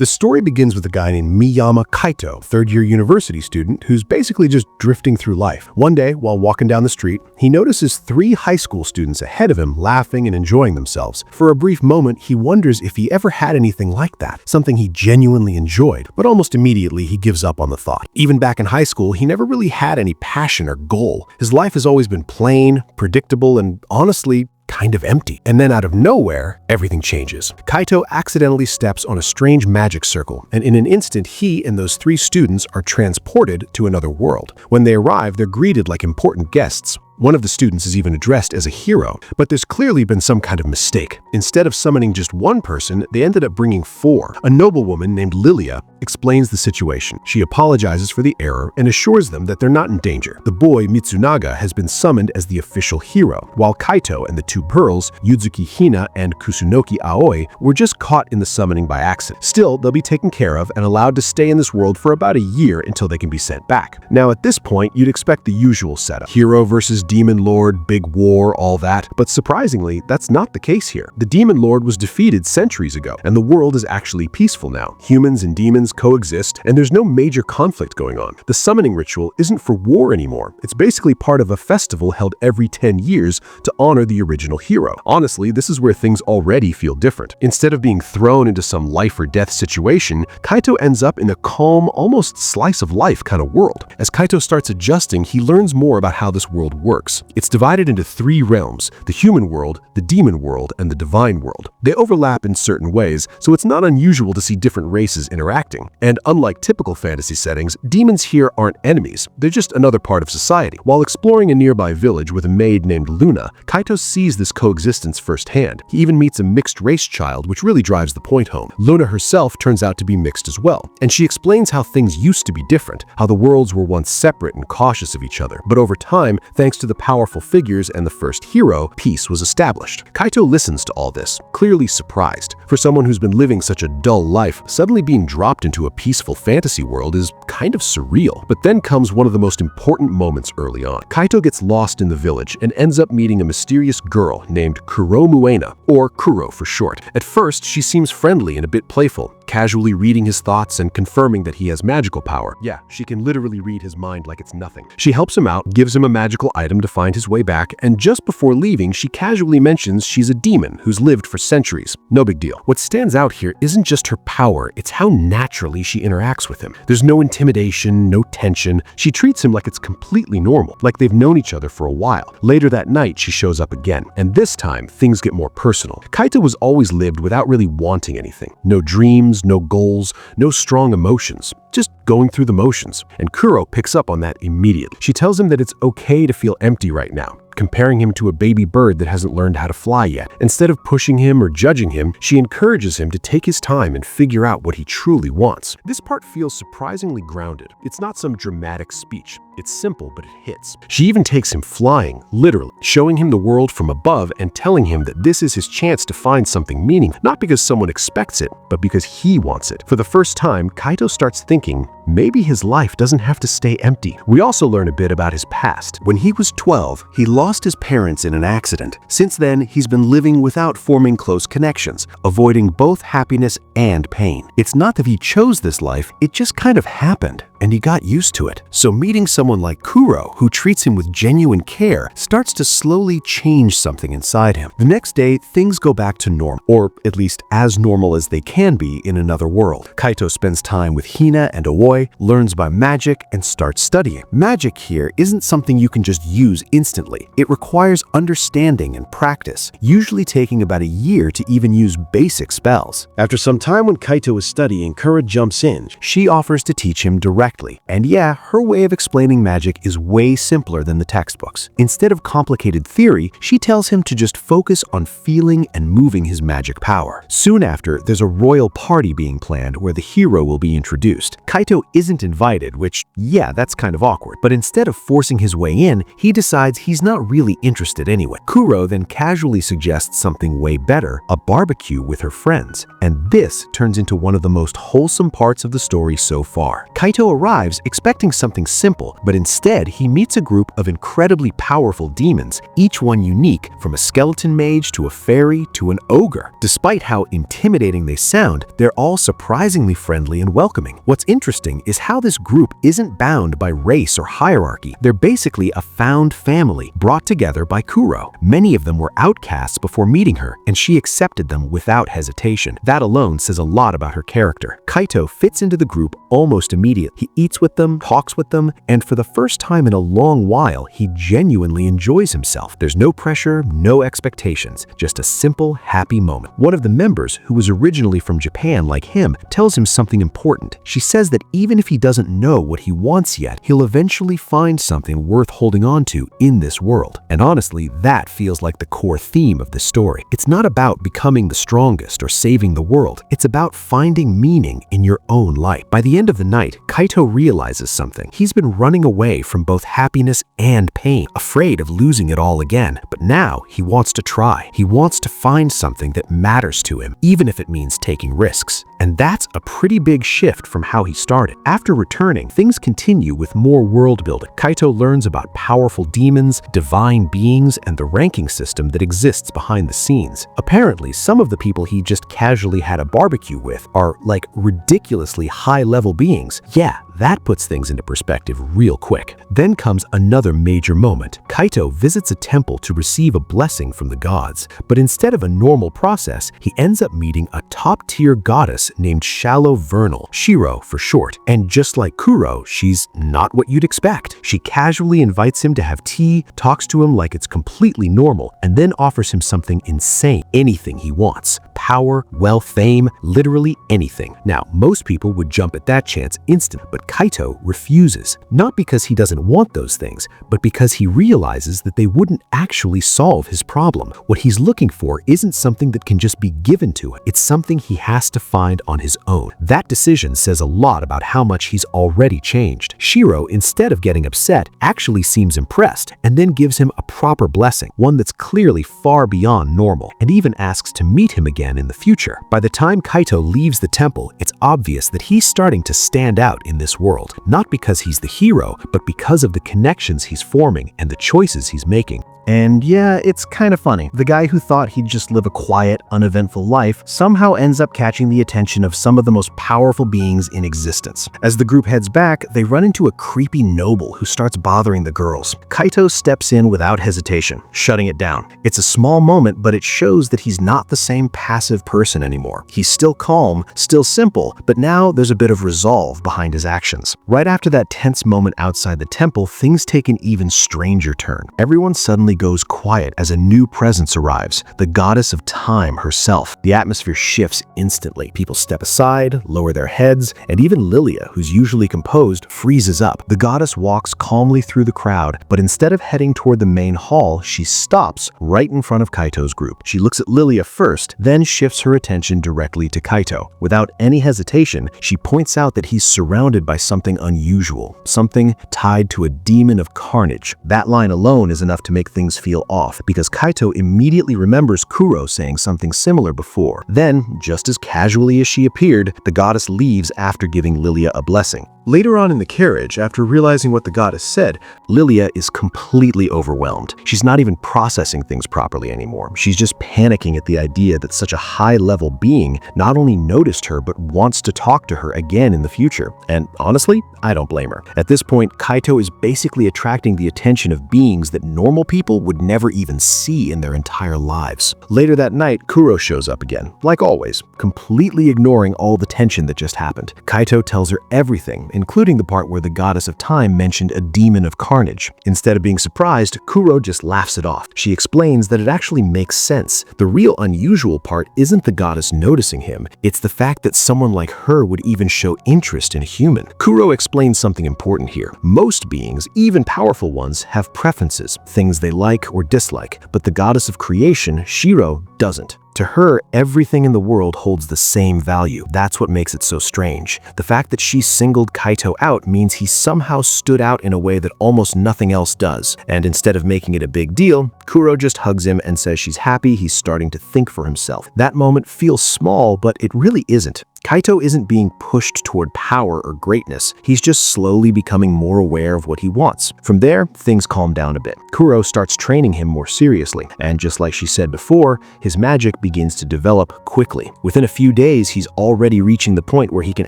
The story begins with a guy named Miyama Kaito, third-year university student who's basically just drifting through life. One day, while walking down the street, he notices 3 high school students ahead of him laughing and enjoying themselves. For a brief moment, he wonders if he ever had anything like that, something he genuinely enjoyed, but almost immediately he gives up on the thought. Even back in high school, he never really had any passion or goal. His life has always been plain, predictable, and honestly, kind of empty. And then out of nowhere, everything changes. Kaito accidentally steps on a strange magic circle, and in an instant, he and those 3 students are transported to another world. When they arrive, they're greeted like important guests. One of the students is even addressed as a hero, but there's clearly been some kind of mistake. Instead of summoning just 1 person, they ended up bringing 4. A noblewoman named Lilia explains the situation. She apologizes for the error and assures them that they're not in danger. The boy, Mitsunaga, has been summoned as the official hero, while Kaito and the 2 pearls, Yuzuki Hina and Kusunoki Aoi, were just caught in the summoning by accident. Still, they'll be taken care of and allowed to stay in this world for about a year until they can be sent back. Now, at this point, you'd expect the usual setup. Hero versus Demon Lord, big war, all that. But surprisingly, that's not the case here. The Demon Lord was defeated centuries ago, and the world is actually peaceful now. Humans and demons coexist, and there's no major conflict going on. The summoning ritual isn't for war anymore. It's basically part of a festival held every 10 years to honor the original hero. Honestly, this is where things already feel different. Instead of being thrown into some life or death situation, Kaito ends up in a calm, almost slice of life kind of world. As Kaito starts adjusting, he learns more about how this world works. It's divided into 3 realms: the human world, the demon world, and the divine world. They overlap in certain ways, so it's not unusual to see different races interacting. And unlike typical fantasy settings, demons here aren't enemies. They're just another part of society. While exploring a nearby village with a maid named Luna, Kaito sees this coexistence firsthand. He even meets a mixed-race child, which really drives the point home. Luna herself turns out to be mixed as well, and she explains how things used to be different, how the worlds were once separate and cautious of each other. But over time, thanks to the powerful figures and the first hero, peace was established. Kaito listens to all this, clearly surprised. For someone who's been living such a dull life, suddenly being dropped into a peaceful fantasy world is kind of surreal. But then comes one of the most important moments early on. Kaito gets lost in the village and ends up meeting a mysterious girl named Kuro Muena, or Kuro for short. At first, she seems friendly and a bit playful, casually reading his thoughts and confirming that he has magical power. Yeah, she can literally read his mind like it's nothing. She helps him out, gives him a magical item to find his way back, and just before leaving, she casually mentions she's a demon who's lived for centuries. No big deal. What stands out here isn't just her power, it's how naturally she interacts with him. There's no intimidation, no tension. She treats him like it's completely normal, like they've known each other for a while. Later that night, she shows up again, and this time, things get more personal. Kaito has always lived without really wanting anything. No dreams, no goals, no strong emotions. Just going through the motions. And Kuro picks up on that immediately. She tells him that it's okay to feel empty right now, comparing him to a baby bird that hasn't learned how to fly yet. Instead of pushing him or judging him, she encourages him to take his time and figure out what he truly wants. This part feels surprisingly grounded. It's not some dramatic speech. It's simple, but it hits. She even takes him flying, literally, showing him the world from above and telling him that this is his chance to find something meaningful, not because someone expects it, but because he wants it. For the first time, Kaito starts thinking maybe his life doesn't have to stay empty. We also learn a bit about his past. When he was 12, he lost his parents in an accident. Since then, he's been living without forming close connections, avoiding both happiness and pain. It's not that he chose this life, it just kind of happened, and he got used to it. So meeting someone like Kuro, who treats him with genuine care, starts to slowly change something inside him. The next day, things go back to normal, or at least as normal as they can be in another world. Kaito spends time with Hina and Aoi, learns by magic, and starts studying. Magic here isn't something you can just use instantly. It requires understanding and practice, usually taking about a year to even use basic spells. After some time when Kaito is studying, Kuro jumps in. She offers to teach him directly. And yeah, her way of explaining magic is way simpler than the textbooks. Instead of complicated theory, she tells him to just focus on feeling and moving his magic power. Soon after, there's a royal party being planned where the hero will be introduced. Kaito isn't invited, which, yeah, that's kind of awkward. But instead of forcing his way in, he decides he's not really interested anyway. Kuro then casually suggests something way better, a barbecue with her friends. And this turns into one of the most wholesome parts of the story so far. Kaito arrives expecting something simple, But instead, he meets a group of incredibly powerful demons, each one unique, from a skeleton mage to a fairy to an ogre. Despite how intimidating they sound, they're all surprisingly friendly and welcoming. What's interesting is how this group isn't bound by race or hierarchy. They're basically a found family brought together by Kuro. Many of them were outcasts before meeting her, and she accepted them without hesitation. That alone says a lot about her character. Kaito fits into the group almost immediately. He eats with them, talks with them, and for the first time in a long while, he genuinely enjoys himself. There's no pressure, no expectations, just a simple, happy moment. One of the members, who was originally from Japan like him, tells him something important. She says that even if he doesn't know what he wants yet, he'll eventually find something worth holding on to in this world. And honestly, that feels like the core theme of this story. It's not about becoming the strongest or saving the world. It's about finding meaning in your own life. By the end of the night, Kaito realizes something. He's been running away from both happiness and pain, afraid of losing it all again. But now he wants to try. He wants to find something that matters to him, even if it means taking risks. And that's a pretty big shift from how he started. After returning, things continue with more world building. Kaito learns about powerful demons, divine beings, and the ranking system that exists behind the scenes. Apparently, some of the people he just casually had a barbecue with are like ridiculously high-level beings. Yeah, that puts things into perspective real quick. Then comes another major moment. Kaito visits a temple to receive a blessing from the gods, but instead of a normal process, he ends up meeting a top-tier goddess named Shallow Vernal, Shiro for short. And just like Kuro, she's not what you'd expect. She casually invites him to have tea, talks to him like it's completely normal, and then offers him something insane, anything he wants. Power, wealth, fame, literally anything. Now, most people would jump at that chance instantly, but Kaito refuses. Not because he doesn't want those things, but because he realizes that they wouldn't actually solve his problem. What he's looking for isn't something that can just be given to him. It's something he has to find on his own. That decision says a lot about how much he's already changed. Shiro, instead of getting upset, actually seems impressed and then gives him a proper blessing, one that's clearly far beyond normal, and even asks to meet him again in the future. By the time Kaito leaves the temple, it's obvious that he's starting to stand out in this world, not because he's the hero, but because of the connections he's forming and the choices he's making. And yeah, it's kind of funny. The guy who thought he'd just live a quiet, uneventful life somehow ends up catching the attention of some of the most powerful beings in existence. As the group heads back, they run into a creepy noble who starts bothering the girls. Kaito steps in without hesitation, shutting it down. It's a small moment, but it shows that he's not the same passive person anymore. He's still calm, still simple, but now there's a bit of resolve behind his actions. Right after that tense moment outside the temple, things take an even stranger turn. Everyone suddenly goes quiet as a new presence arrives, the goddess of time herself. The atmosphere shifts instantly. People step aside, lower their heads, and even Lilia, who's usually composed, freezes up. The goddess walks calmly through the crowd, but instead of heading toward the main hall, she stops right in front of Kaito's group. She looks at Lilia first, then shifts her attention directly to Kaito. Without any hesitation, she points out that he's surrounded by something unusual, something tied to a demon of carnage. That line alone is enough to make things feel off, because Kaito immediately remembers Kuro saying something similar before. Then, just as casually as she appeared, the goddess leaves after giving Lilia a blessing. Later on in the carriage, after realizing what the goddess said, Lilia is completely overwhelmed. She's not even processing things properly anymore. She's just panicking at the idea that such a high-level being not only noticed her, but wants to talk to her again in the future. And honestly, I don't blame her. At this point, Kaito is basically attracting the attention of beings that normal people would never even see in their entire lives. Later that night, Kuro shows up again, like always, completely ignoring all the tension that just happened. Kaito tells her everything, including the part where the goddess of time mentioned a demon of carnage. Instead of being surprised, Kuro just laughs it off. She explains that it actually makes sense. The real unusual part isn't the goddess noticing him, it's the fact that someone like her would even show interest in a human. Kuro explains something important here. Most beings, even powerful ones, have preferences, things they like or dislike, but the goddess of creation, Shiro, doesn't. To her, everything in the world holds the same value. That's what makes it so strange. The fact that she singled Kaito out means he somehow stood out in a way that almost nothing else does. And instead of making it a big deal, Kuro just hugs him and says she's happy he's starting to think for himself. That moment feels small, but it really isn't. Kaito isn't being pushed toward power or greatness. He's just slowly becoming more aware of what he wants. From there, things calm down a bit. Kuro starts training him more seriously, and just like she said before, his magic begins to develop quickly. Within a few days, he's already reaching the point where he can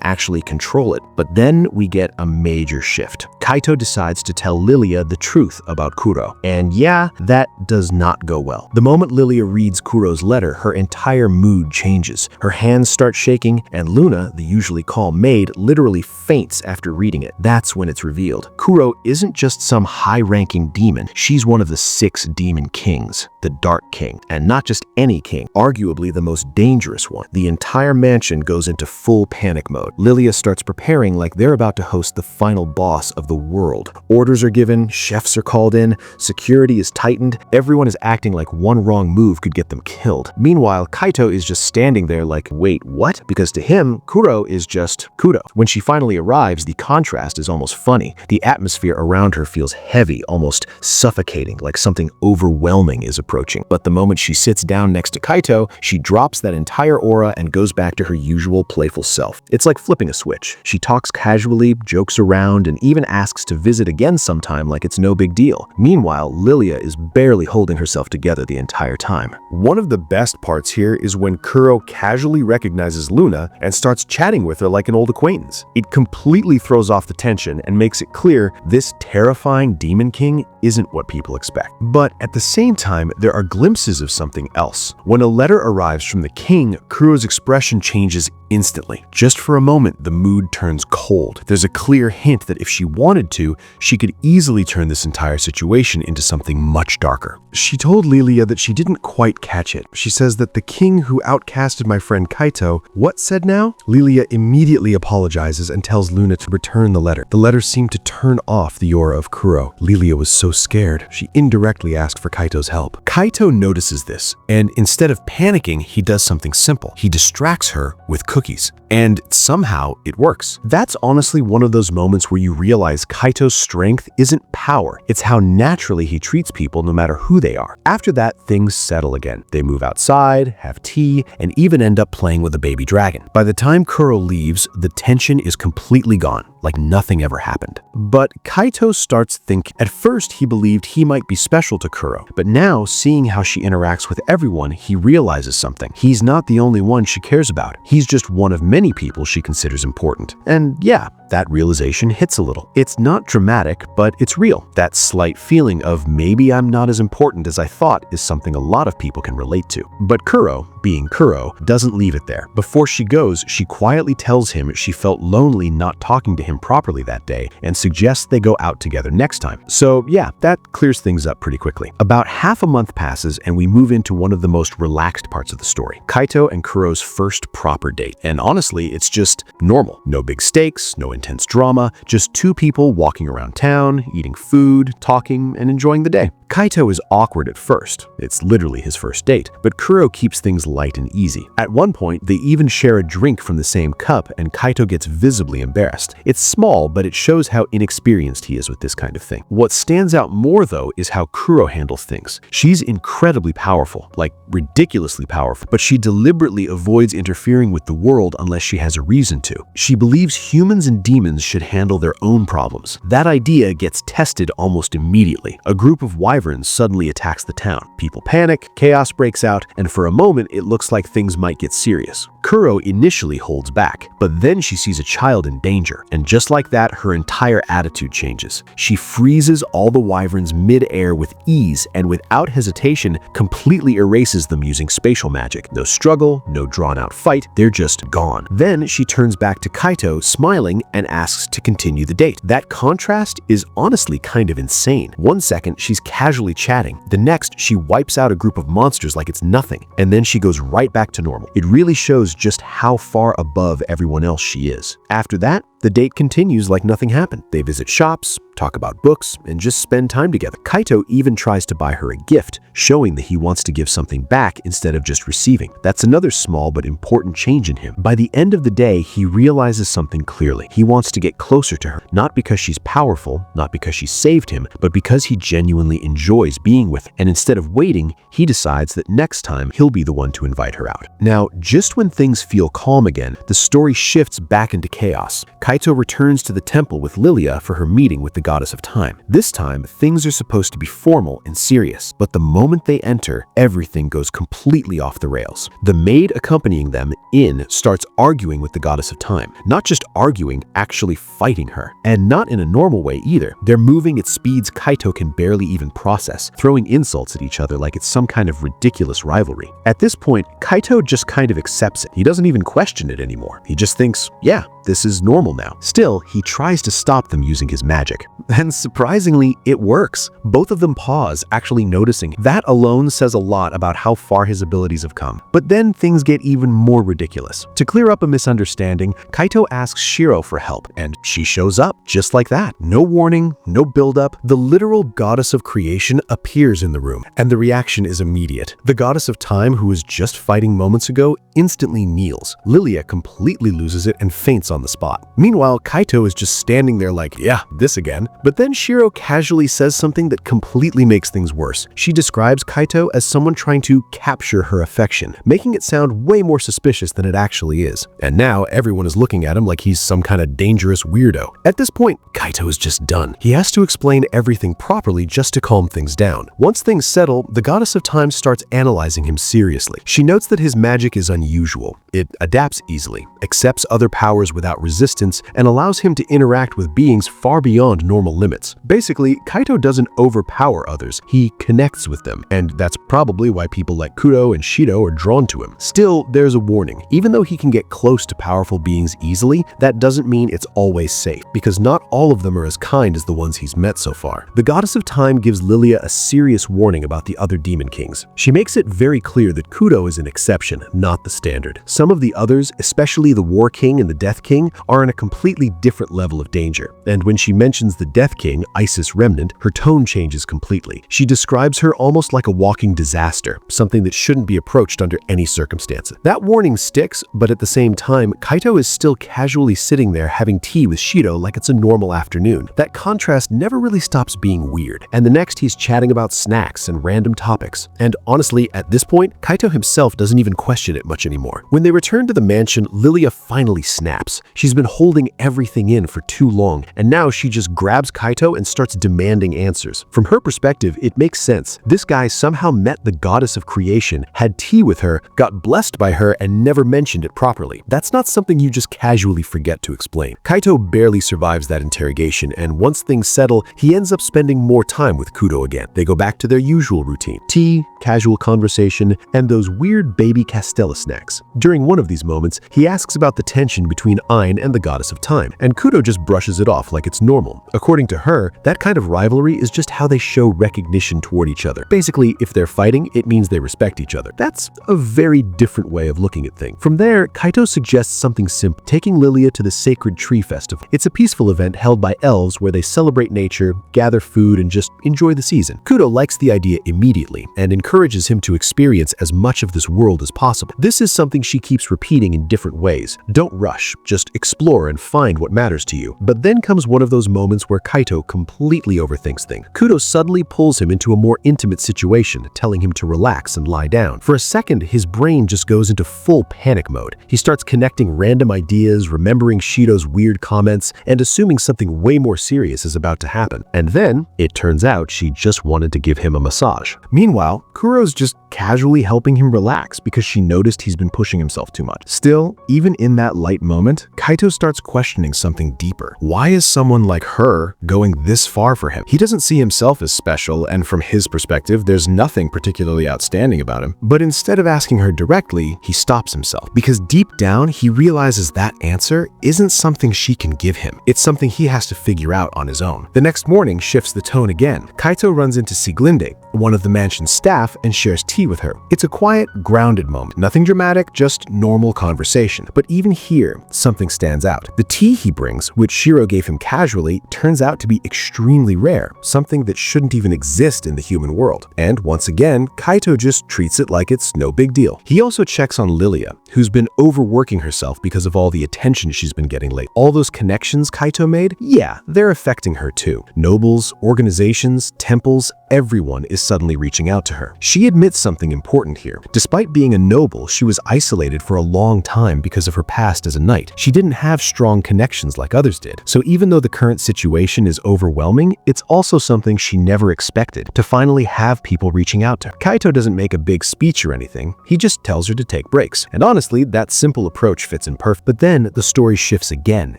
actually control it. But then we get a major shift. Kaito decides to tell Lilia the truth about Kuro. And yeah, that does not go well. The moment Lilia reads Kuro's letter, her entire mood changes. Her hands start shaking, and Luna, the usually calm maid, literally faints after reading it. That's when it's revealed. Kuro isn't just some high-ranking demon. She's one of the 6 demon kings, the Dark King. And not just any king, arguably the most dangerous one. The entire mansion goes into full panic mode. Lilia starts preparing like they're about to host the final boss of the world. Orders are given, chefs are called in, security is tightened, everyone is acting like one wrong move could get them killed. Meanwhile, Kaito is just standing there like, wait, what? Because to him, Kuro is just Kuro. When she finally arrives, the contrast is almost funny. The atmosphere around her feels heavy, almost suffocating, like something overwhelming is approaching. But the moment she sits down next to Kaito, she drops that entire aura and goes back to her usual playful self. It's like flipping a switch. She talks casually, jokes around, and even asks to visit again sometime like it's no big deal. Meanwhile, Lilia is barely holding herself together the entire time. One of the best parts here is when Kuro casually recognizes Luna and starts chatting with her like an old acquaintance. It completely throws off the tension and makes it clear this terrifying demon king isn't what people expect. But at the same time, there are glimpses of something else. When a letter arrives from the king, Kuro's expression changes instantly. Just for a moment, the mood turns cold. There's a clear hint that if she wanted to, she could easily turn this entire situation into something much darker. She told Lilia that she didn't quite catch it. She says that the king who outcasted my friend Kaito, what said now? Lilia immediately apologizes and tells Luna to return the letter. The letter seemed to turn off the aura of Kuro. Lilia was so scared, she indirectly asked for Kaito's help. Kaito notices this, and instead of panicking, he does something simple. He distracts her with cookies. And somehow it works. That's honestly one of those moments where you realize Kaito's strength isn't power, it's how naturally he treats people no matter who they are. After that, things settle again. They move outside, have tea, and even end up playing with a baby dragon. By the time Kuro leaves, the tension is completely gone, like nothing ever happened. But Kaito starts thinking. At first, he believed he might be special to Kuro, but now, seeing how she interacts with everyone, he realizes something. He's not the only one she cares about. He's just one of many people she considers important. And yeah, that realization hits a little. It's not dramatic, but it's real. That slight feeling of maybe I'm not as important as I thought is something a lot of people can relate to. But Kuro, being Kuro, doesn't leave it there. Before she goes, she quietly tells him she felt lonely not talking to him properly that day and suggests they go out together next time. So yeah, that clears things up pretty quickly. About half a month passes and we move into one of the most relaxed parts of the story. Kaito and Kuro's first proper date. And honestly, it's just normal. No big stakes, no intense drama, just 2 people walking around town, eating food, talking, and enjoying the day. Kaito is awkward at first. It's literally his first date, but Kuro keeps things light and easy. At one point, they even share a drink from the same cup, and Kaito gets visibly embarrassed. It's small, but it shows how inexperienced he is with this kind of thing. What stands out more, though, is how Kuro handles things. She's incredibly powerful, like ridiculously powerful, but she deliberately avoids interfering with the world unless she has a reason to. She believes humans and demons should handle their own problems. That idea gets tested almost immediately. A group of wyverns suddenly attacks the town. People panic, chaos breaks out, and for a moment it looks like things might get serious. Kuro initially holds back, but then she sees a child in danger, and just like that, her entire attitude changes. She freezes all the wyverns mid-air with ease and without hesitation completely erases them using spatial magic. No struggle, no drawn-out fight, they're just gone. Then she turns back to Kaito, smiling, and asks to continue the date. That contrast is honestly kind of insane. One second, she's casually chatting. The next, she wipes out a group of monsters like it's nothing, and then she goes right back to normal. It really shows just how far above everyone else she is. After that, the date continues like nothing happened. They visit shops, talk about books, and just spend time together. Kaito even tries to buy her a gift, showing that he wants to give something back instead of just receiving. That's another small but important change in him. By the end of the day, he realizes something clearly. He wants to get closer to her, not because she's powerful, not because she saved him, but because he genuinely enjoys being with her. And instead of waiting, he decides that next time he'll be the one to invite her out. Now, just when things feel calm again, the story shifts back into chaos. Kaito returns to the temple with Lilia for her meeting with the goddess of time. This time, things are supposed to be formal and serious, but the moment they enter, everything goes completely off the rails. The maid accompanying them in starts arguing with the goddess of time. Not just arguing, actually fighting her. And not in a normal way either. They're moving at speeds Kaito can barely even process, throwing insults at each other like it's some kind of ridiculous rivalry. At this point, Kaito just kind of accepts it. He doesn't even question it anymore. He just thinks, yeah, this is normal now. Still, he tries to stop them using his magic. And surprisingly, it works. Both of them pause, actually noticing. That alone says a lot about how far his abilities have come. But then things get even more ridiculous. To clear up a misunderstanding, Kaito asks Shiro for help, and she shows up just like that. No warning, no buildup. The literal goddess of creation appears in the room, and the reaction is immediate. The goddess of time, who was just fighting moments ago, instantly kneels. Lilia completely loses it and faints on the spot. Meanwhile, Kaito is just standing there like, yeah, this again. But then Shiro casually says something that completely makes things worse. She describes Kaito as someone trying to capture her affection, making it sound way more suspicious than it actually is. And now everyone is looking at him like he's some kind of dangerous weirdo. At this point, Kaito is just done. He has to explain everything properly just to calm things down. Once things settle, the goddess of time starts analyzing him seriously. She notes that his magic is unusual. It adapts easily, accepts other powers without resistance, and allows him to interact with beings far beyond normal limits. Basically, Kaito doesn't overpower others, he connects with them, and that's probably why people like Kudo and Shido are drawn to him. Still, there's a warning. Even though he can get close to powerful beings easily, that doesn't mean it's always safe, because not all of them are as kind as the ones he's met so far. The goddess of time gives Lilia a serious warning about the other demon kings. She makes it very clear that Kudo is an exception, not the standard. Some of the others, especially the War King and the Death King, are in a completely different level of danger. And when she mentions the Death King, Isis Remnant, her tone changes completely. She describes her almost like a walking disaster, something that shouldn't be approached under any circumstances. That warning sticks, but at the same time, Kaito is still casually sitting there having tea with Shido like it's a normal afternoon. That contrast never really stops being weird. And the next he's chatting about snacks and random topics. And honestly, at this point, Kaito himself doesn't even question it much anymore. When they return to the mansion, Lilia finally snaps. She's been holding everything in for too long, and now she just grabs Kaito and starts demanding answers. From her perspective, it makes sense. This guy somehow met the goddess of creation, had tea with her, got blessed by her, and never mentioned it properly. That's not something you just casually forget to explain. Kaito barely survives that interrogation, and once things settle, he ends up spending more time with Kudo again. They go back to their usual routine: tea, casual conversation, and those weird baby Castella snacks. During one of these moments, he asks about the tension between Ein and the goddess of time, and Kudo just brushes it off like it's normal. According to her, that kind of rivalry is just how they show recognition toward each other. Basically, if they're fighting, it means they respect each other. That's a very different way of looking at things. From there, Kaito suggests something simple: taking Lilia to the Sacred Tree Festival. It's a peaceful event held by elves where they celebrate nature, gather food, and just enjoy the season. Kudo likes the idea immediately and encourages him to experience as much of this world as possible. This is something she keeps repeating in different ways. Don't rush, just explore and find what matters to you. But then comes one of those moments where Kaito completely overthinks things. Kudo suddenly pulls him into a more intimate situation, telling him to relax and lie down. For a second, his brain just goes into full panic mode. He starts connecting random ideas, remembering Shido's weird comments, and assuming something way more serious is about to happen. And then, it turns out she just wanted to give him a massage. Meanwhile, Kuro's just casually helping him relax because she noticed he's been pushing himself too much. Still, even in that light moment, Kaito starts questioning something deeper. Why is someone like her going this far for him? He doesn't see himself as special, and from his perspective, there's nothing particularly outstanding about him. But instead of asking her directly, he stops himself, because deep down, he realizes that answer isn't something she can give him. It's something he has to figure out on his own. The next morning shifts the tone again. Kaito runs into Sieglinde, one of the mansion's staff and shares tea with her. It's a quiet, grounded moment. Nothing dramatic, just normal conversation. But even here, something stands out. The tea he brings, which Shiro gave him casually, turns out to be extremely rare, something that shouldn't even exist in the human world. And once again, Kaito just treats it like it's no big deal. He also checks on Lilia, who's been overworking herself because of all the attention she's been getting lately. All those connections Kaito made, yeah, they're affecting her too. Nobles, organizations, temples, everyone is suddenly reaching out to her. She admits something important here. Despite being a noble, she was isolated for a long time because of her past as a knight. She didn't have strong connections like others did. So even though the current situation is overwhelming, it's also something she never expected, to finally have people reaching out to her. Kaito doesn't make a big speech or anything. He just tells her to take breaks. And honestly, that simple approach fits in perfect. But then the story shifts again,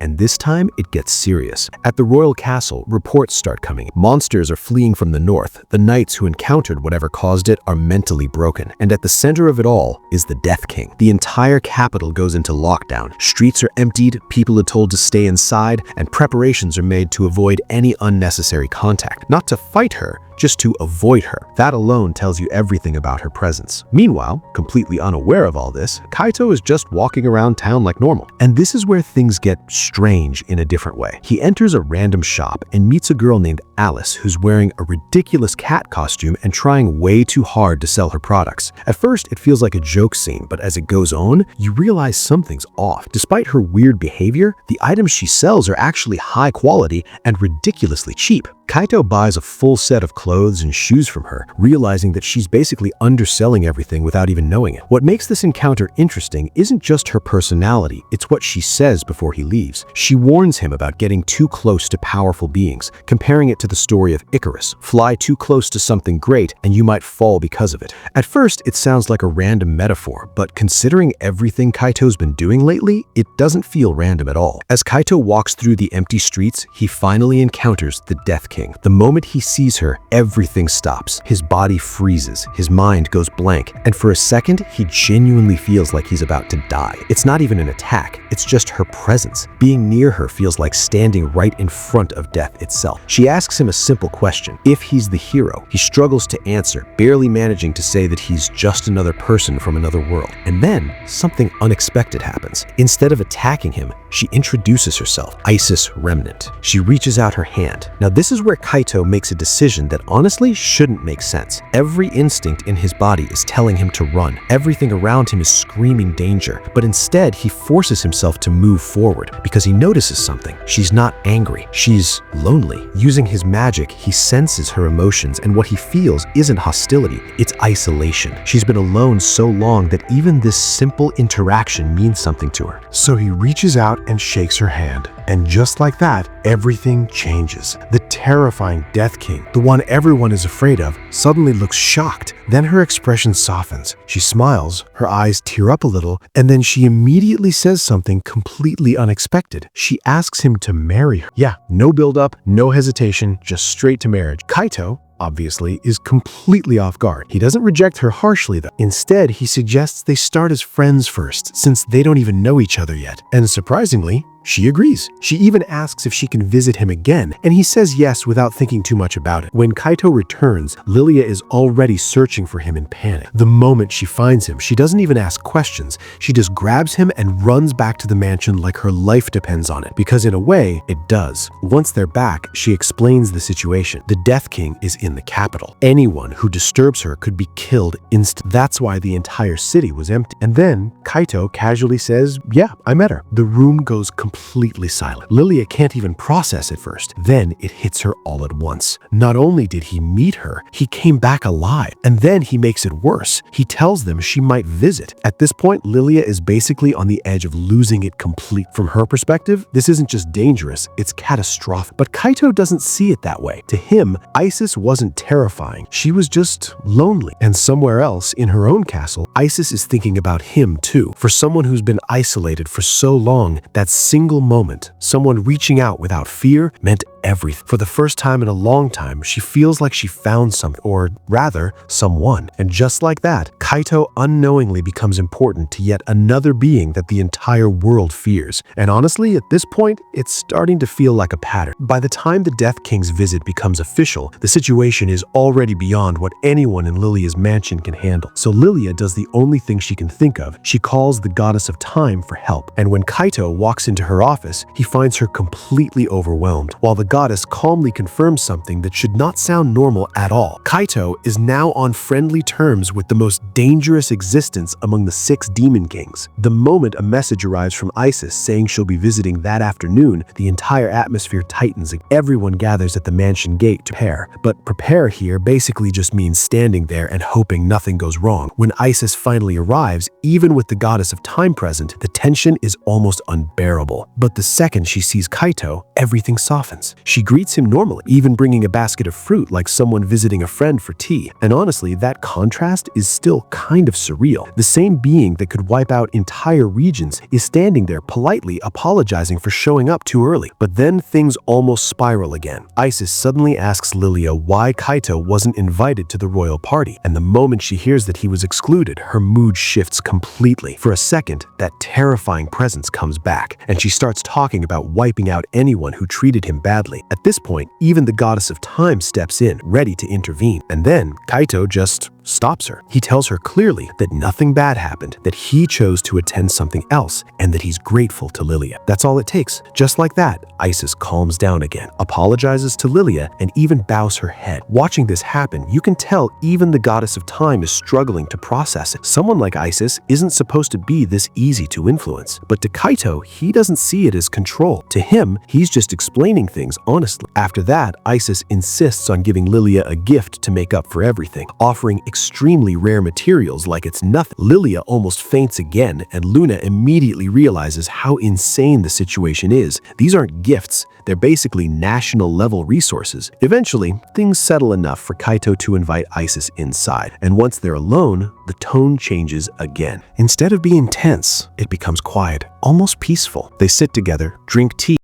and this time it gets serious. At the royal castle, reports start coming. Monsters are fleeing from the north. The knights who encountered whatever caused it are mentally broken. And at the center of it all is the Death King. The entire capital goes into lockdown. Streets are emptied, people are told to stay inside, and preparations are made to avoid any unnecessary contact. Not to fight her, just to avoid her. That alone tells you everything about her presence. Meanwhile, completely unaware of all this, Kaito is just walking around town like normal. And this is where things get strange in a different way. He enters a random shop and meets a girl named Alice who's wearing a ridiculous cat costume and trying way too hard to sell her products. At first, it feels like a joke scene, but as it goes on, you realize something's off. Despite her weird behavior, the items she sells are actually high quality and ridiculously cheap. Kaito buys a full set of clothes and shoes from her, realizing that she's basically underselling everything without even knowing it. What makes this encounter interesting isn't just her personality, it's what she says before he leaves. She warns him about getting too close to powerful beings, comparing it to the story of Icarus. Fly too close to something great and you might fall because of it. At first, it sounds like a random metaphor, but considering everything Kaito's been doing lately, it doesn't feel random at all. As Kaito walks through the empty streets, he finally encounters the Death King. The moment he sees her, everything stops. His body freezes, his mind goes blank, and for a second, he genuinely feels like he's about to die. It's not even an attack, it's just her presence. Being near her feels like standing right in front of death itself. She asks him a simple question: if he's the hero. He struggles to answer, barely managing to say that he's just another person from another world. And then, something unexpected happens. Instead of attacking him, she introduces herself, Isis Remnant. She reaches out her hand. Now this is where Kaito makes a decision that honestly shouldn't make sense. Every instinct in his body is telling him to run. Everything around him is screaming danger, but instead he forces himself to move forward because he notices something. She's not angry, she's lonely. Using his magic, he senses her emotions, and what he feels isn't hostility, it's isolation. She's been alone so long that even this simple interaction means something to her. So he reaches out and shakes her hand. And just like that, everything changes. The terrifying Death King, the one everyone is afraid of, suddenly looks shocked. Then her expression softens. She smiles, her eyes tear up a little, and then she immediately says something completely unexpected. She asks him to marry her. Yeah, no build-up, no hesitation, just straight to marriage. Kaito, obviously, is completely off guard. He doesn't reject her harshly though. Instead, he suggests they start as friends first, since they don't even know each other yet. And surprisingly, she agrees. She even asks if she can visit him again, and he says yes without thinking too much about it. When Kaito returns, Lilia is already searching for him in panic. The moment she finds him, she doesn't even ask questions. She just grabs him and runs back to the mansion like her life depends on it, because in a way, it does. Once they're back, she explains the situation. The Death King is in the capital. Anyone who disturbs her could be killed instantly. That's why the entire city was empty. And then Kaito casually says, yeah, I met her. The room goes completely silent. Lilia can't even process it first. Then it hits her all at once. Not only did he meet her, he came back alive. And then he makes it worse. He tells them she might visit. At this point, Lilia is basically on the edge of losing it complete. From her perspective, this isn't just dangerous, it's catastrophic. But Kaito doesn't see it that way. To him, Isis wasn't terrifying. She was just lonely. And somewhere else, in her own castle, Isis is thinking about him too. For someone who's been isolated for so long, that single moment, someone reaching out without fear, meant everything. For the first time in a long time, she feels like she found something, or rather, someone. And just like that, Kaito unknowingly becomes important to yet another being that the entire world fears. And honestly, at this point, it's starting to feel like a pattern. By the time the Death King's visit becomes official, the situation is already beyond what anyone in Lilia's mansion can handle. So Lilia does the only thing she can think of. She calls the goddess of time for help. And when Kaito walks into her office, he finds her completely overwhelmed, while the goddess calmly confirms something that should not sound normal at all. Kaito is now on friendly terms with the most dangerous existence among the 6 demon kings. The moment a message arrives from Isis saying she'll be visiting that afternoon, the entire atmosphere tightens. Everyone gathers at the mansion gate to prepare. But prepare here basically just means standing there and hoping nothing goes wrong. When Isis finally arrives, even with the goddess of time present, the tension is almost unbearable. But the second she sees Kaito, everything softens. She greets him normally, even bringing a basket of fruit like someone visiting a friend for tea. And honestly, that contrast is still kind of surreal. The same being that could wipe out entire regions is standing there politely apologizing for showing up too early. But then things almost spiral again. Isis suddenly asks Lilia why Kaito wasn't invited to the royal party, and the moment she hears that he was excluded, her mood shifts completely. For a second, that terrifying presence comes back, and she starts talking about wiping out anyone who treated him badly. At this point, even the goddess of time steps in, ready to intervene. And then Kaito just stops her. He tells her clearly that nothing bad happened, that he chose to attend something else, and that he's grateful to Lilia. That's all it takes. Just like that, Isis calms down again, apologizes to Lilia, and even bows her head. Watching this happen, you can tell even the goddess of time is struggling to process it. Someone like Isis isn't supposed to be this easy to influence. But to Kaito, he doesn't see it as control. To him, he's just explaining things honestly. After that, Isis insists on giving Lilia a gift to make up for everything, offering extremely rare materials like it's nothing. Lilia almost faints again, and Luna immediately realizes how insane the situation is. These aren't gifts, they're basically national-level resources. Eventually, things settle enough for Kaito to invite Isis inside, and once they're alone, the tone changes again. Instead of being tense, it becomes quiet, almost peaceful. They sit together, drink tea.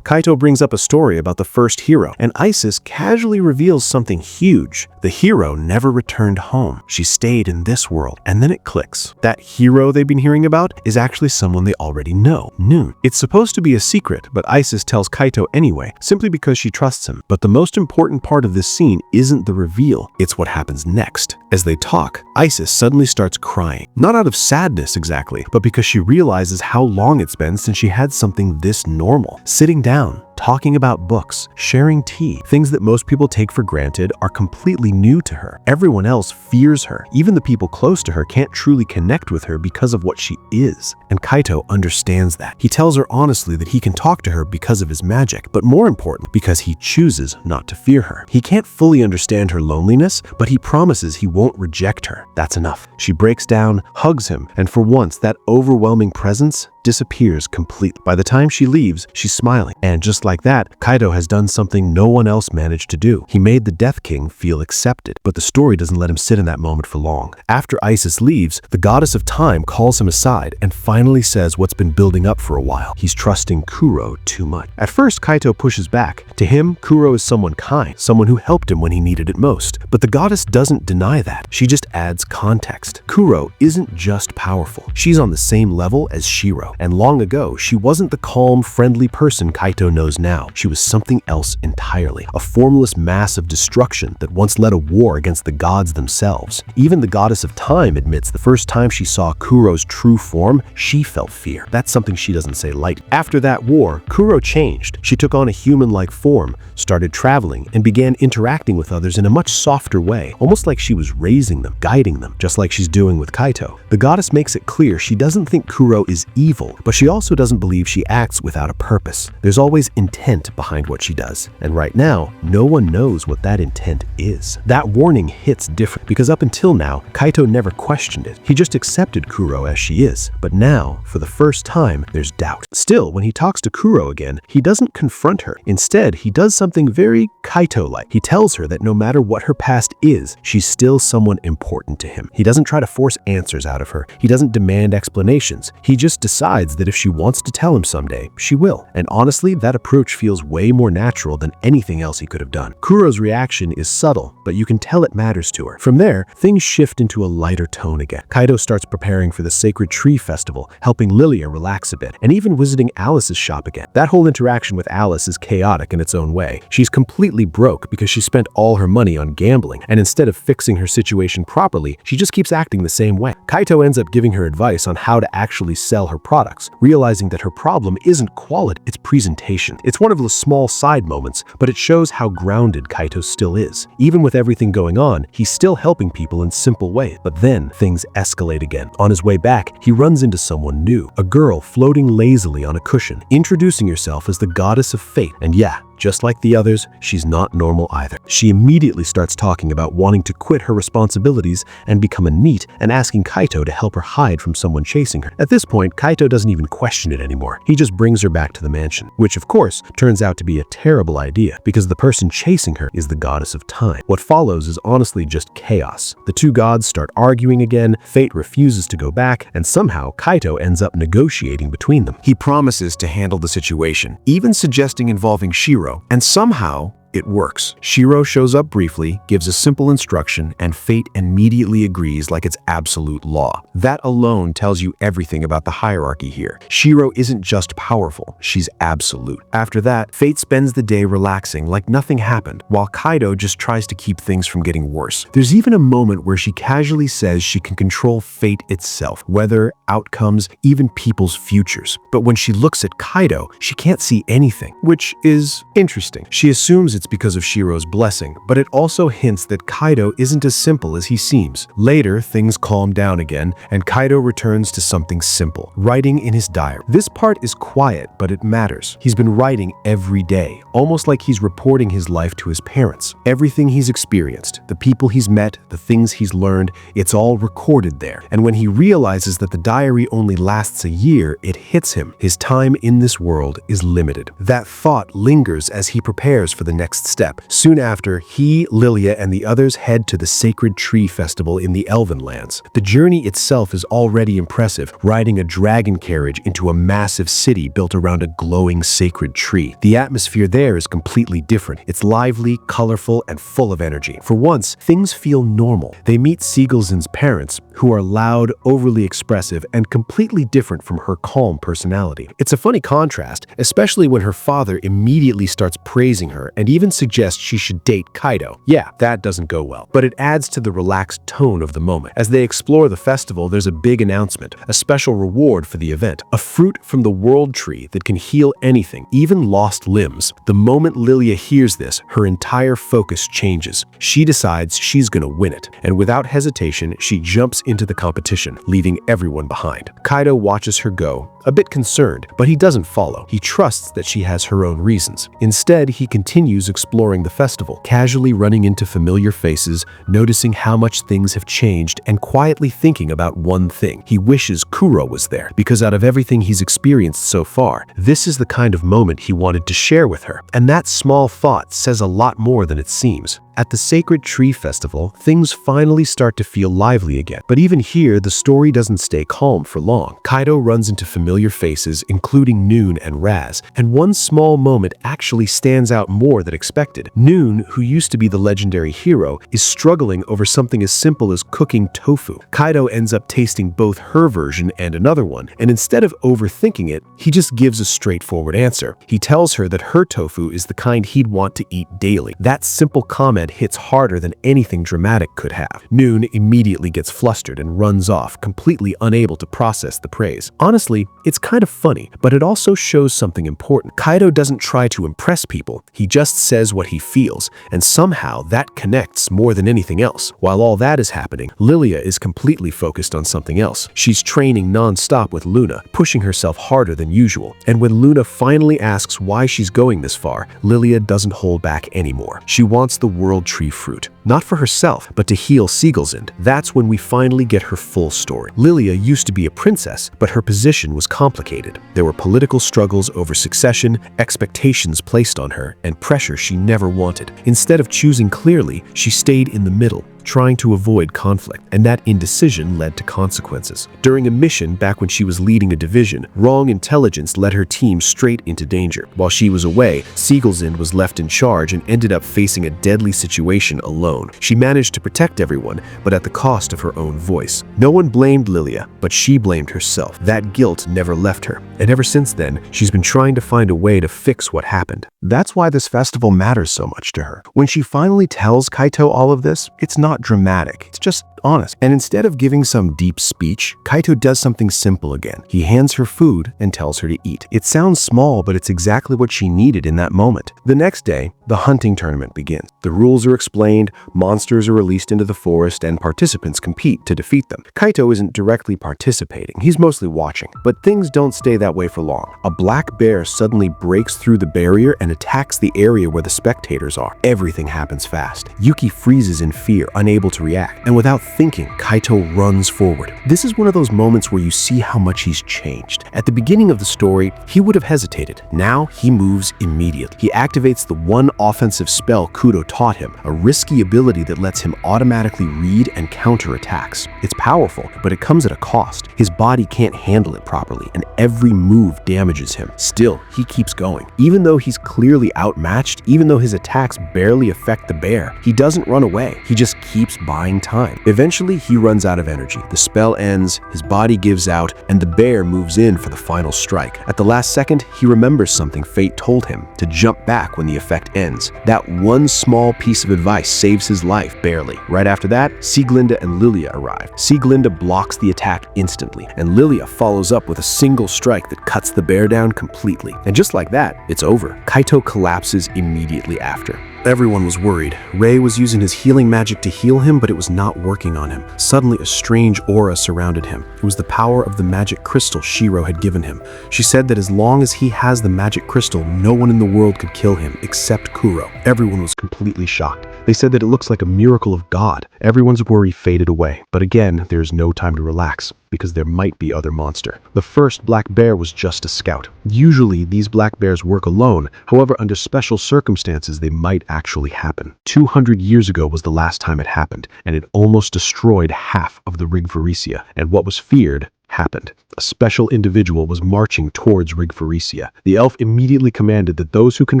Kaito brings up a story about the first hero, and Isis casually reveals something huge. The hero never returned home. She stayed in this world, and then it clicks. That hero they've been hearing about is actually someone they already know, Noon. It's supposed to be a secret, but Isis tells Kaito anyway, simply because she trusts him. But the most important part of this scene isn't the reveal, it's what happens next. As they talk, Isis suddenly starts crying. Not out of sadness exactly, but because she realizes how long it's been since she had something this normal. Sitting down, talking about books, sharing tea, things that most people take for granted are completely new to her. Everyone else fears her. Even the people close to her can't truly connect with her because of what she is. And Kaito understands that. He tells her honestly that he can talk to her because of his magic, but more important, because he chooses not to fear her. He can't fully understand her loneliness, but he promises he won't reject her. That's enough. She breaks down, hugs him, and for once, that overwhelming presence disappears completely. By the time she leaves, she's smiling. And just like that, Kaito has done something no one else managed to do. He made the Death King feel accepted, but the story doesn't let him sit in that moment for long. After Isis leaves, the goddess of time calls him aside and finally says what's been building up for a while. He's trusting Kuro too much. At first, Kaito pushes back. To him, Kuro is someone kind, someone who helped him when he needed it most. But the goddess doesn't deny that. She just adds context. Kuro isn't just powerful. She's on the same level as Shiro. And long ago, she wasn't the calm, friendly person Kaito knows now. She was something else entirely, a formless mass of destruction that once led a war against the gods themselves. Even the goddess of time admits the first time she saw Kuro's true form, she felt fear. That's something she doesn't say lightly. After that war, Kuro changed. She took on a human-like form, started traveling, and began interacting with others in a much softer way, almost like she was raising them, guiding them, just like she's doing with Kaito. The goddess makes it clear she doesn't think Kuro is evil, but she also doesn't believe she acts without a purpose. There's always intent behind what she does, and right now, no one knows what that intent is. That warning hits different, because up until now, Kaito never questioned it. He just accepted Kuro as she is, but now, for the first time, there's doubt. Still, when he talks to Kuro again, he doesn't confront her. Instead, he does something very Kaito-like. He tells her that no matter what her past is, she's still someone important to him. He doesn't try to force answers out of her. He doesn't demand explanations. He just decides that if she wants to tell him someday, she will. And honestly, that approves approach feels way more natural than anything else he could have done. Kuro's reaction is subtle, but you can tell it matters to her. From there, things shift into a lighter tone again. Kaido starts preparing for the Sacred Tree Festival, helping Lilia relax a bit, and even visiting Alice's shop again. That whole interaction with Alice is chaotic in its own way. She's completely broke because she spent all her money on gambling, and instead of fixing her situation properly, she just keeps acting the same way. Kaito ends up giving her advice on how to actually sell her products, realizing that her problem isn't quality, it's presentation. It's one of those small side moments, but it shows how grounded Kaito still is. Even with everything going on, he's still helping people in simple ways. But then things escalate again. On his way back, he runs into someone new, a girl floating lazily on a cushion, introducing herself as the goddess of fate. And yeah, just like the others, she's not normal either. She immediately starts talking about wanting to quit her responsibilities and become a NEET, and asking Kaito to help her hide from someone chasing her. At this point, Kaito doesn't even question it anymore. He just brings her back to the mansion, which of course turns out to be a terrible idea because the person chasing her is the goddess of time. What follows is honestly just chaos. The two gods start arguing again, fate refuses to go back, and somehow Kaito ends up negotiating between them. He promises to handle the situation, even suggesting involving Shiro, and somehow it works. Shiro shows up briefly, gives a simple instruction, and fate immediately agrees like it's absolute law. That alone tells you everything about the hierarchy here. Shiro isn't just powerful, she's absolute. After that, fate spends the day relaxing like nothing happened, while Kaito just tries to keep things from getting worse. There's even a moment where she casually says she can control fate itself, weather, outcomes, even people's futures. But when she looks at Kaito, she can't see anything, which is interesting. She assumes it's because of Shiro's blessing, but it also hints that Kaito isn't as simple as he seems. Later, things calm down again, and Kaito returns to something simple, writing in his diary. This part is quiet, but it matters. He's been writing every day, almost like he's reporting his life to his parents. Everything he's experienced, the people he's met, the things he's learned, it's all recorded there. And when he realizes that the diary only lasts a year, it hits him. His time in this world is limited. That thought lingers as he prepares for the next step. Soon after, he, Lilia, and the others head to the Sacred Tree Festival in the Elven Lands. The journey itself is already impressive, riding a dragon carriage into a massive city built around a glowing sacred tree. The atmosphere there is completely different. It's lively, colorful, and full of energy. For once, things feel normal. They meet Siegelsen's parents, who are loud, overly expressive, and completely different from her calm personality. It's a funny contrast, especially when her father immediately starts praising her and even suggests she should date Kaito. Yeah, that doesn't go well, but it adds to the relaxed tone of the moment. As they explore the festival, there's a big announcement, a special reward for the event, a fruit from the world tree that can heal anything, even lost limbs. The moment Lilia hears this, her entire focus changes. She decides she's gonna win it, and without hesitation, she jumps into the competition, leaving everyone behind. Kaito watches her go, a bit concerned, but he doesn't follow. He trusts that she has her own reasons. Instead, he continues exploring the festival, casually running into familiar faces, noticing how much things have changed, and quietly thinking about one thing. He wishes Kuro was there, because out of everything he's experienced so far, this is the kind of moment he wanted to share with her. And that small thought says a lot more than it seems. At the Sacred Tree Festival, things finally start to feel lively again. But even here, the story doesn't stay calm for long. Kaito runs into familiar faces, including Noon and Raz, and one small moment actually stands out more than expected. Noon, who used to be the legendary hero, is struggling over something as simple as cooking tofu. Kaito ends up tasting both her version and another one, and instead of overthinking it, he just gives a straightforward answer. He tells her that her tofu is the kind he'd want to eat daily. That simple comment hits harder than anything dramatic could have. Noon immediately gets flustered and runs off, completely unable to process the praise. Honestly, it's kind of funny, but it also shows something important. Kaito doesn't try to impress people, he just says what he feels, and somehow that connects more than anything else. While all that is happening, Lilia is completely focused on something else. She's training non-stop with Luna, pushing herself harder than usual, and when Luna finally asks why she's going this far, Lilia doesn't hold back anymore. She wants the world tree fruit. Not for herself, but to heal Siegelsen. That's when we finally get her full story. Lilia used to be a princess, but her position was complicated. There were political struggles over succession, expectations placed on her, and pressure she never wanted. Instead of choosing clearly, she stayed in the middle, trying to avoid conflict, and that indecision led to consequences. During a mission back when she was leading a division, wrong intelligence led her team straight into danger. While she was away, Siegelsen was left in charge and ended up facing a deadly situation alone. She managed to protect everyone, but at the cost of her own voice. No one blamed Lilia, but she blamed herself. That guilt never left her, and ever since then, she's been trying to find a way to fix what happened. That's why this festival matters so much to her. When she finally tells Kaito all of this, it's not dramatic. It's just honest. And instead of giving some deep speech, Kaito does something simple again. He hands her food and tells her to eat. It sounds small, but it's exactly what she needed in that moment. The next day, the hunting tournament begins. The rules are explained, monsters are released into the forest, and participants compete to defeat them. Kaito isn't directly participating. He's mostly watching. But things don't stay that way for long. A black bear suddenly breaks through the barrier and attacks the area where the spectators are. Everything happens fast. Yuki freezes in fear, unable to react. And without thinking, Kaito runs forward. This is one of those moments where you see how much he's changed. At the beginning of the story, he would have hesitated. Now, he moves immediately. He activates the one offensive spell Kudo taught him, a risky ability that lets him automatically read and counter attacks. It's powerful, but it comes at a cost. His body can't handle it properly, and every move damages him. Still, he keeps going. Even though he's clearly outmatched, even though his attacks barely affect the bear, he doesn't run away. He just keeps buying time. Eventually, he runs out of energy. The spell ends, his body gives out, and the bear moves in for the final strike. At the last second, he remembers something fate told him, to jump back when the effect ends. That one small piece of advice saves his life, barely. Right after that, Sieglinde and Lilia arrive. Sieglinde blocks the attack instantly, and Lilia follows up with a single strike that cuts the bear down completely. And just like that, it's over. Kaito collapses immediately after. Everyone was worried. Rei was using his healing magic to heal him, but it was not working on him. Suddenly, a strange aura surrounded him. It was the power of the magic crystal Shiro had given him. She said that as long as he has the magic crystal, no one in the world could kill him except Kuro. Everyone was completely shocked. They said that it looks like a miracle of God. Everyone's worry faded away. But again, there's no time to relax, because there might be other monster. The first black bear was just a scout. Usually, these black bears work alone. However, under special circumstances, they might actually happen. 200 years ago was the last time it happened, and it almost destroyed half of the Rigvaresia, and what was feared happened. A special individual was marching towards Rigvaresia. The elf immediately commanded that those who can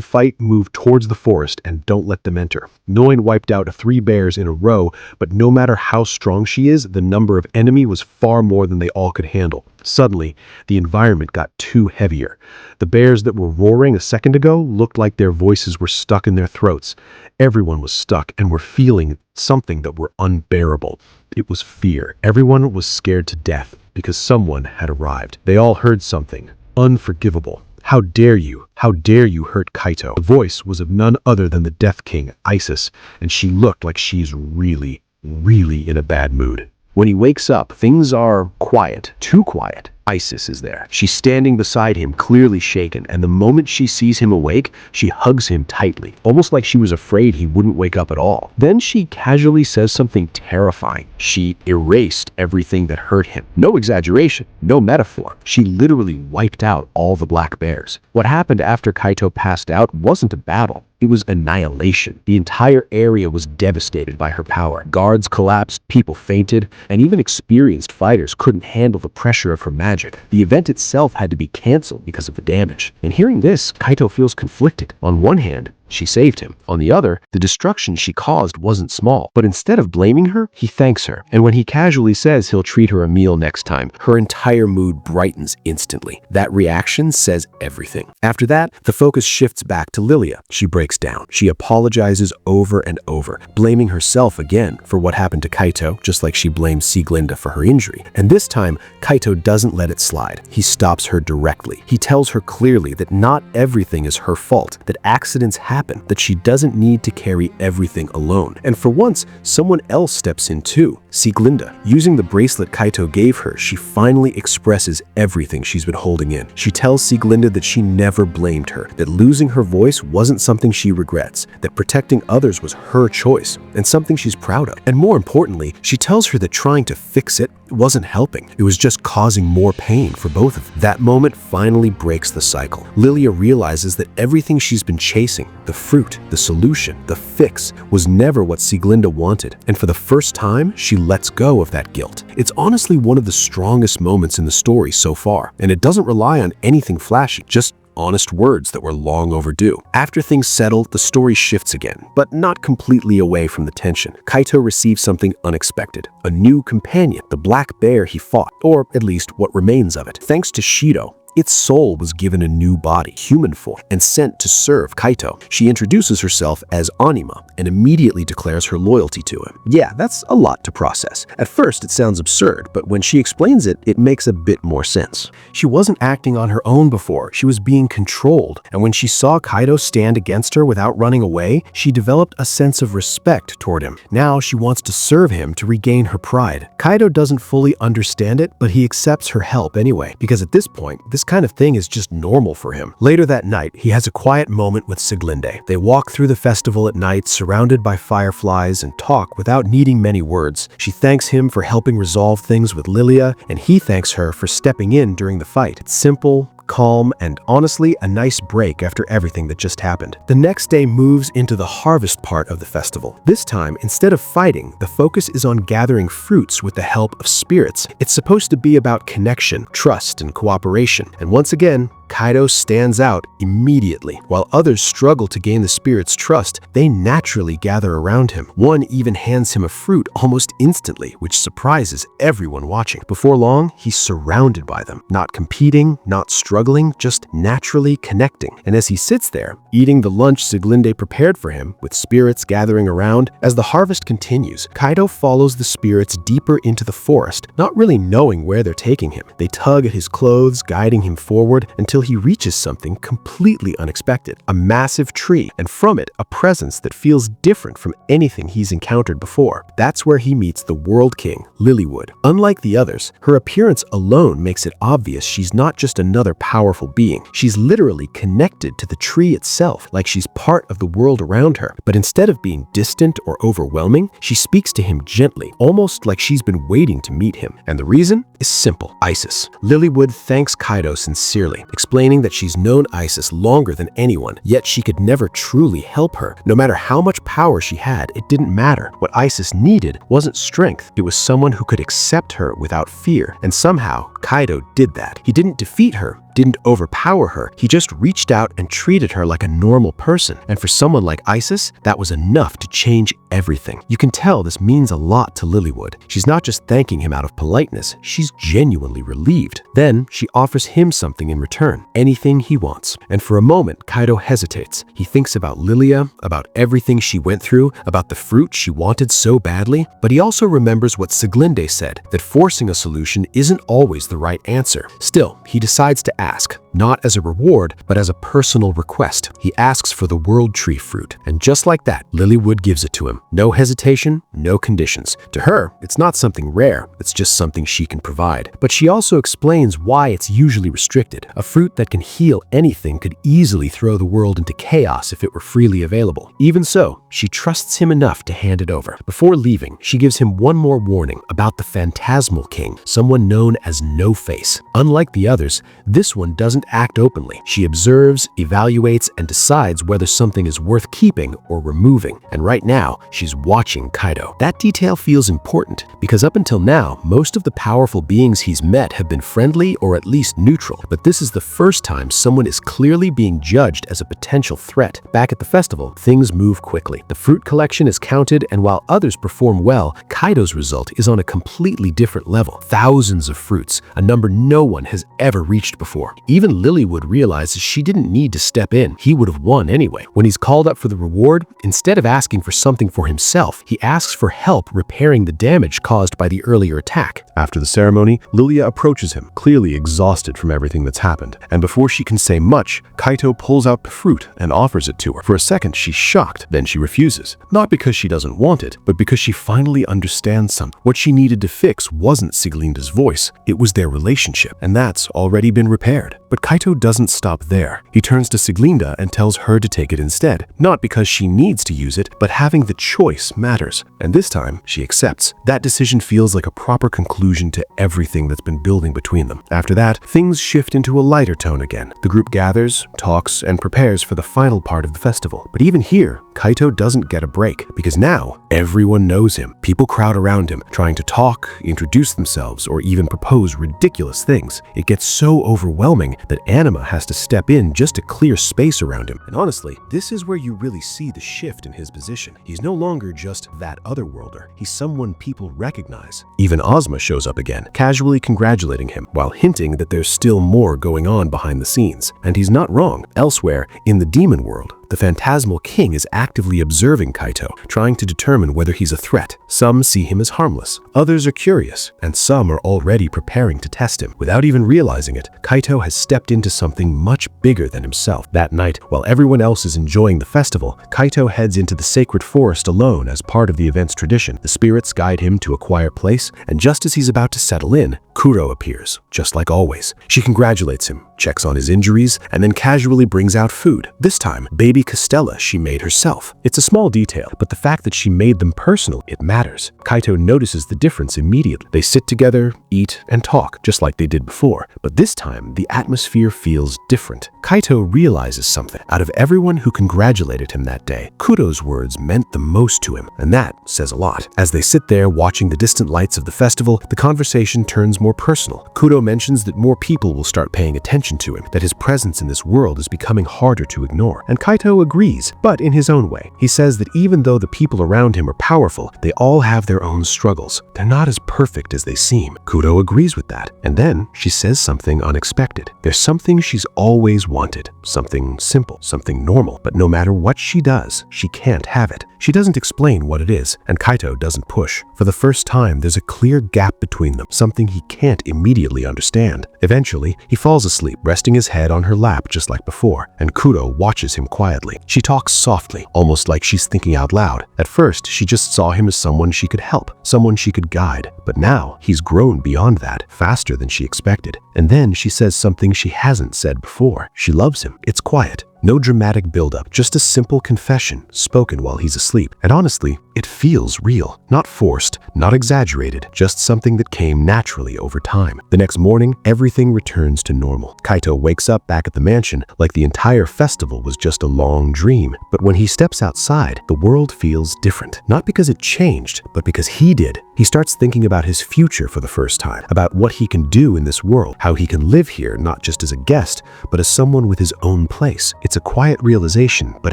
fight move towards the forest and don't let them enter. Noin wiped out 3 bears in a row, but no matter how strong she is, the number of enemy was far more than they all could handle. Suddenly, the environment got too heavier. The bears that were roaring a second ago looked like their voices were stuck in their throats. Everyone was stuck and were feeling something that were unbearable. It was fear. Everyone was scared to death because someone had arrived. They all heard something unforgivable. How dare you? How dare you hurt Kaito? The voice was of none other than the Death King, Isis, and she looked like she's really in a bad mood. When he wakes up, things are quiet, too quiet. Isis is there. She's standing beside him, clearly shaken, and the moment she sees him awake, she hugs him tightly, almost like she was afraid he wouldn't wake up at all. Then she casually says something terrifying. She erased everything that hurt him. No exaggeration, no metaphor. She literally wiped out all the black bears. What happened after Kaito passed out wasn't a battle. It was annihilation. The entire area was devastated by her power. Guards collapsed, people fainted, and even experienced fighters couldn't handle the pressure of her magic. The event itself had to be canceled because of the damage. And hearing this, Kaito feels conflicted. On one hand, she saved him. On the other, the destruction she caused wasn't small. But instead of blaming her, he thanks her. And when he casually says he'll treat her a meal next time, her entire mood brightens instantly. That reaction says everything. After that, the focus shifts back to Lilia. She breaks down. She apologizes over and over, blaming herself again for what happened to Kaito, just like she blamed Sieglinde for her injury. And this time, Kaito doesn't let it slide. He stops her directly. He tells her clearly that not everything is her fault, that accidents happen, that she doesn't need to carry everything alone. And for once, someone else steps in too. Sieglinde. Using the bracelet Kaito gave her, she finally expresses everything she's been holding in. She tells Sieglinde that she never blamed her, that losing her voice wasn't something she regrets, that protecting others was her choice, and something she's proud of. And more importantly, she tells her that trying to fix it It wasn't helping. It was just causing more pain for both of them. That moment finally breaks the cycle. Lilia realizes that everything she's been chasing, the fruit, the solution, the fix, was never what Sieglinde wanted. And for the first time, she lets go of that guilt. It's honestly one of the strongest moments in the story so far, and it doesn't rely on anything flashy, just honest words that were long overdue. After things settle, the story shifts again, but not completely away from the tension. Kaito receives something unexpected, a new companion, the black bear he fought, or at least what remains of it. Thanks to Shido, its soul was given a new body, human form, and sent to serve Kaito. She introduces herself as Anima and immediately declares her loyalty to him. Yeah, that's a lot to process. At first, it sounds absurd, but when she explains it, it makes a bit more sense. She wasn't acting on her own before, she was being controlled, and when she saw Kaito stand against her without running away, she developed a sense of respect toward him. Now she wants to serve him to regain her pride. Kaito doesn't fully understand it, but he accepts her help anyway, because at this point, this kind of thing is just normal for him. Later that night, he has a quiet moment with Sieglinde. They walk through the festival at night, surrounded by fireflies, and talk without needing many words. She thanks him for helping resolve things with Lilia, and he thanks her for stepping in during the fight. It's simple, calm, and honestly a nice break after everything that just happened. The next day moves into the harvest part of the festival. This time, instead of fighting, the focus is on gathering fruits with the help of spirits. It's supposed to be about connection, trust, and cooperation. And once again, Kaito stands out immediately. While others struggle to gain the spirit's trust, they naturally gather around him. One even hands him a fruit almost instantly, which surprises everyone watching. Before long, he's surrounded by them, not competing, not struggling, just naturally connecting. And as he sits there, eating the lunch Sieglinde prepared for him, with spirits gathering around, as the harvest continues, Kaito follows the spirits deeper into the forest, not really knowing where they're taking him. They tug at his clothes, guiding him forward until he reaches something completely unexpected, a massive tree, and from it, a presence that feels different from anything he's encountered before. That's where he meets the World King, Lilywood. Unlike the others, her appearance alone makes it obvious she's not just another powerful being. She's literally connected to the tree itself, like she's part of the world around her. But instead of being distant or overwhelming, she speaks to him gently, almost like she's been waiting to meet him. And the reason is simple: Isis. Lilywood thanks Kaito sincerely, explaining that she's known Isis longer than anyone, yet she could never truly help her. No matter how much power she had, it didn't matter. What Isis needed wasn't strength, it was someone who could accept her without fear. And somehow, Kaito did that. He didn't defeat her, didn't overpower her, he just reached out and treated her like a normal person. And for someone like Isis, that was enough to change everything. You can tell this means a lot to Lilywood. She's not just thanking him out of politeness, she's genuinely relieved. Then she offers him something in return, anything he wants. And for a moment, Kaito hesitates. He thinks about Lilia, about everything she went through, about the fruit she wanted so badly, but he also remembers what Sieglinde said, that forcing a solution isn't always the right answer. Still, he decides to ask, not as a reward, but as a personal request. He asks for the World Tree fruit, and just like that, Lilywood gives it to him. No hesitation, no conditions. To her, it's not something rare, it's just something she can provide. But she also explains why it's usually restricted. A fruit that can heal anything could easily throw the world into chaos if it were freely available. Even so, she trusts him enough to hand it over. Before leaving, she gives him one more warning about the Phantasmal King, someone known as No Face. Unlike the others, this one doesn't act openly. She observes, evaluates, and decides whether something is worth keeping or removing. And right now, she's watching Kaito. That detail feels important because up until now, most of the powerful beings he's met have been friendly or at least neutral. But this is the first time someone is clearly being judged as a potential threat. Back at the festival, things move quickly. The fruit collection is counted, and while others perform well, Kaito's result is on a completely different level. Thousands of fruits, a number no one has ever reached before. Even Lilywood realizes she didn't need to step in. He would have won anyway. When he's called up for the reward, instead of asking for something for himself, he asks for help repairing the damage caused by the earlier attack. After the ceremony, Lilia approaches him, clearly exhausted from everything that's happened. And before she can say much, Kaito pulls out the fruit and offers it to her. For a second, she's shocked, then she refuses. Not because she doesn't want it, but because she finally understands something. What she needed to fix wasn't Sieglinde's voice, it was their relationship, and that's already been repaired. But But Kaito doesn't stop there. He turns to Siglinda and tells her to take it instead, not because she needs to use it, but having the choice matters. And this time, she accepts. That decision feels like a proper conclusion to everything that's been building between them. After that, things shift into a lighter tone again. The group gathers, talks, and prepares for the final part of the festival. But even here, Kaito doesn't get a break, because now everyone knows him. People crowd around him, trying to talk, introduce themselves, or even propose ridiculous things. It gets so overwhelming that Anima has to step in just to clear space around him. And honestly, this is where you really see the shift in his position. He's no longer just that otherworlder. He's someone people recognize. Even Ozma shows up again, casually congratulating him, while hinting that there's still more going on behind the scenes. And he's not wrong. Elsewhere, in the demon world, the Phantasmal King is actively observing Kaito, trying to determine whether he's a threat. Some see him as harmless, others are curious, and some are already preparing to test him. Without even realizing it, Kaito has stepped into something much bigger than himself. That night, while everyone else is enjoying the festival, Kaito heads into the sacred forest alone as part of the event's tradition. The spirits guide him to a quiet place, and just as he's about to settle in, Kuro appears, just like always. She congratulates him, checks on his injuries, and then casually brings out food. This time, baby castella she made herself. It's a small detail, but the fact that she made them personal, it matters. Kaito notices the difference immediately. They sit together, eat, and talk, just like they did before. But this time, the atmosphere feels different. Kaito realizes something. Out of everyone who congratulated him that day, Kuro's words meant the most to him, and that says a lot. As they sit there watching the distant lights of the festival, the conversation turns more personal. Kuro mentions that more people will start paying attention to him, that his presence in this world is becoming harder to ignore. And Kaito agrees, but in his own way. He says that even though the people around him are powerful, they all have their own struggles. They're not as perfect as they seem. Kuro agrees with that. And then she says something unexpected. There's something she's always wanted. Something simple, something normal. But no matter what she does, she can't have it. She doesn't explain what it is, and Kaito doesn't push. For the first time, there's a clear gap between them, something he can't immediately understand. Eventually, he falls asleep, resting his head on her lap just like before, and Kuro watches him quietly. She talks softly, almost like she's thinking out loud. At first, she just saw him as someone she could help, someone she could guide. But now, he's grown beyond that, faster than she expected. And then she says something she hasn't said before. She loves him. It's quiet. No dramatic buildup, just a simple confession spoken while he's asleep. And honestly, it feels real. Not forced, not exaggerated, just something that came naturally over time. The next morning, everything returns to normal. Kaito wakes up back at the mansion like the entire festival was just a long dream. But when he steps outside, the world feels different. Not because it changed, but because he did. He starts thinking about his future for the first time, about what he can do in this world, how he can live here not just as a guest, but as someone with his own place. It's a quiet realization, but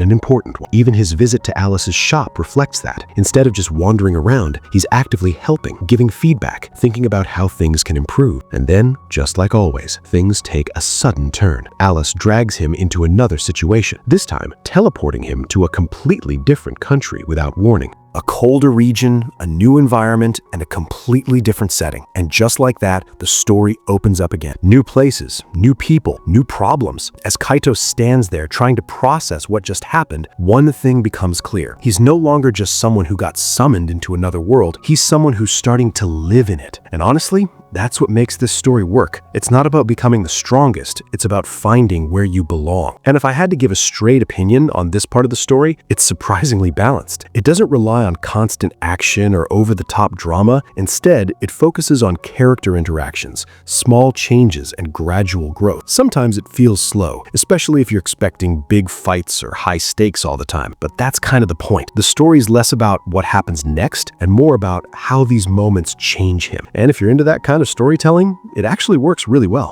an important one. Even his visit to Alice's shop reflects that. Instead of just wandering around, he's actively helping, giving feedback, thinking about how things can improve. And then, just like always, things take a sudden turn. Alice drags him into another situation, this time teleporting him to a completely different country without warning. A colder region, a new environment, and a completely different setting. And just like that, the story opens up again. New places, new people, new problems. As Kaito stands there trying to process what just happened, one thing becomes clear. He's no longer just someone who got summoned into another world. He's someone who's starting to live in it. And honestly, that's what makes this story work. It's not about becoming the strongest, it's about finding where you belong. And if I had to give a straight opinion on this part of the story, it's surprisingly balanced. It doesn't rely on constant action or over-the-top drama. Instead, it focuses on character interactions, small changes, and gradual growth. Sometimes it feels slow, especially if you're expecting big fights or high stakes all the time. But that's kind of the point. The story's less about what happens next and more about how these moments change him. And if you're into that kind of storytelling, it actually works really well.